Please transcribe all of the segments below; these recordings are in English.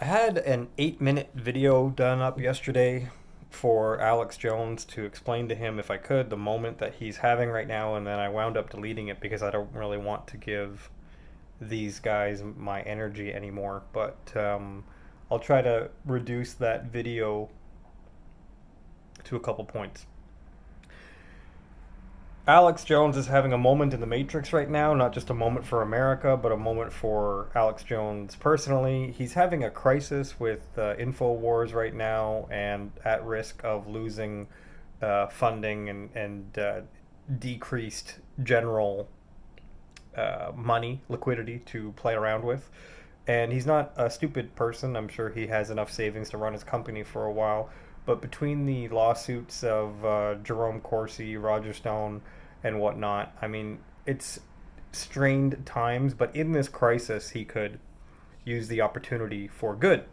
I had an 8-minute video done up yesterday for Alex Jones to explain to him, if I could, the moment that he's having right now, and then I wound up deleting it because I don't really want to give these guys my energy anymore. But I'll try to reduce that video to a couple points. Alex Jones is having a moment in the Matrix right now, not just a moment for America, but a moment for Alex Jones personally. He's having a crisis with InfoWars right now and at risk of losing funding and decreased general money, liquidity to play around with. And he's not a stupid person. I'm sure he has enough savings to run his company for a while. But between the lawsuits of Jerome Corsi, Roger Stone, and whatnot, I mean, it's strained times. But in this crisis, he could use the opportunity for good.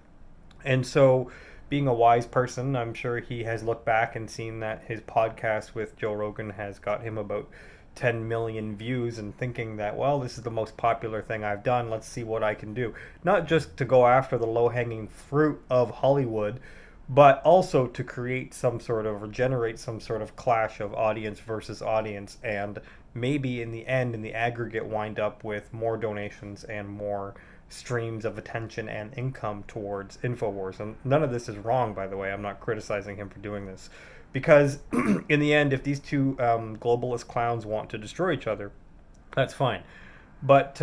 And so, being a wise person, I'm sure he has looked back and seen that his podcast with Joe Rogan has got him about 10 million views and thinking that, well, this is the most popular thing I've done. Let's see what I can do. Not just to go after the low hanging fruit of Hollywood, but also to create some sort of, or generate some sort of clash of audience versus audience, and maybe in the end, in the aggregate, wind up with more donations and more streams of attention and income towards InfoWars. And none of this is wrong, by the way. I'm not criticizing him for doing this. Because in the end, if these two globalist clowns want to destroy each other, that's fine. But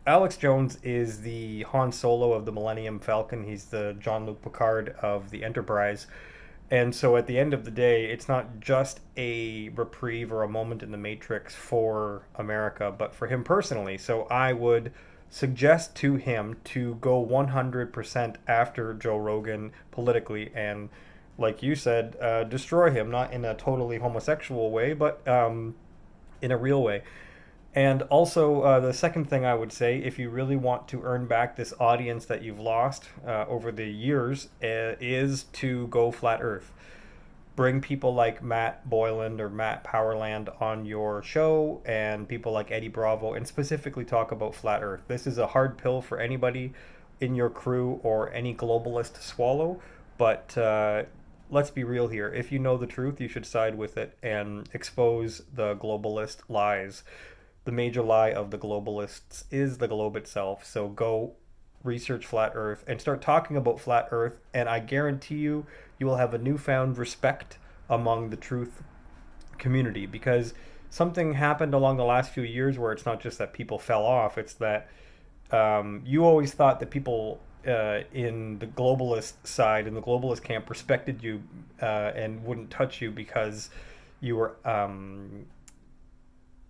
Alex Jones is the Han Solo of the Millennium Falcon. He's the Jean-Luc Picard of the Enterprise. And so at the end of the day, it's not just a reprieve or a moment in the Matrix for America, but for him personally. So I would suggest to him to go 100% after Joe Rogan politically and, like you said, destroy him, not in a totally homosexual way, but in a real way. And also, the second thing I would say, if you really want to earn back this audience that you've lost over the years, is to go flat Earth. Bring people like Matt Boyland or Matt Powerland on your show, and people like Eddie Bravo, and specifically talk about flat Earth. This is a hard pill for anybody in your crew or any globalist to swallow, but let's be real here. If you know the truth, you should side with it and expose the globalist lies. The major lie of the globalists is the globe itself. So go research flat Earth and start talking about flat Earth, and I guarantee you, you will have a newfound respect among the truth community, because something happened along the last few years where it's not just that people fell off, it's that you always thought that people in the globalist side, in the globalist camp, respected you and wouldn't touch you because you were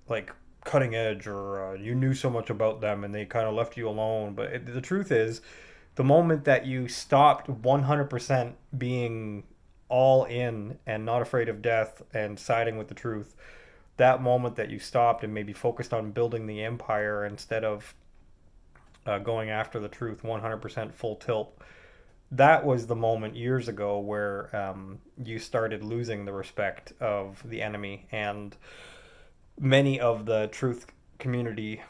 like cutting edge, or you knew so much about them and they kind of left you alone. But the truth is, the moment that you stopped 100% being all in and not afraid of death and siding with the truth, that moment that you stopped and maybe focused on building the empire instead of going after the truth 100% full tilt, that was the moment years ago where you started losing the respect of the enemy and many of the truth community,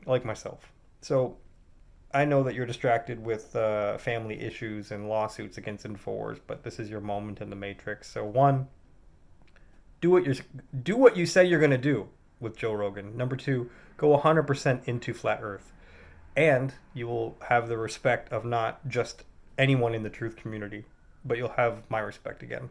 like myself. So I know that you're distracted with family issues and lawsuits against Infowars, but this is your moment in the Matrix. So one, do what you say you're going to do with Joe Rogan. Number two, go 100% into flat Earth, and you will have the respect of not just anyone in the truth community, but you'll have my respect again.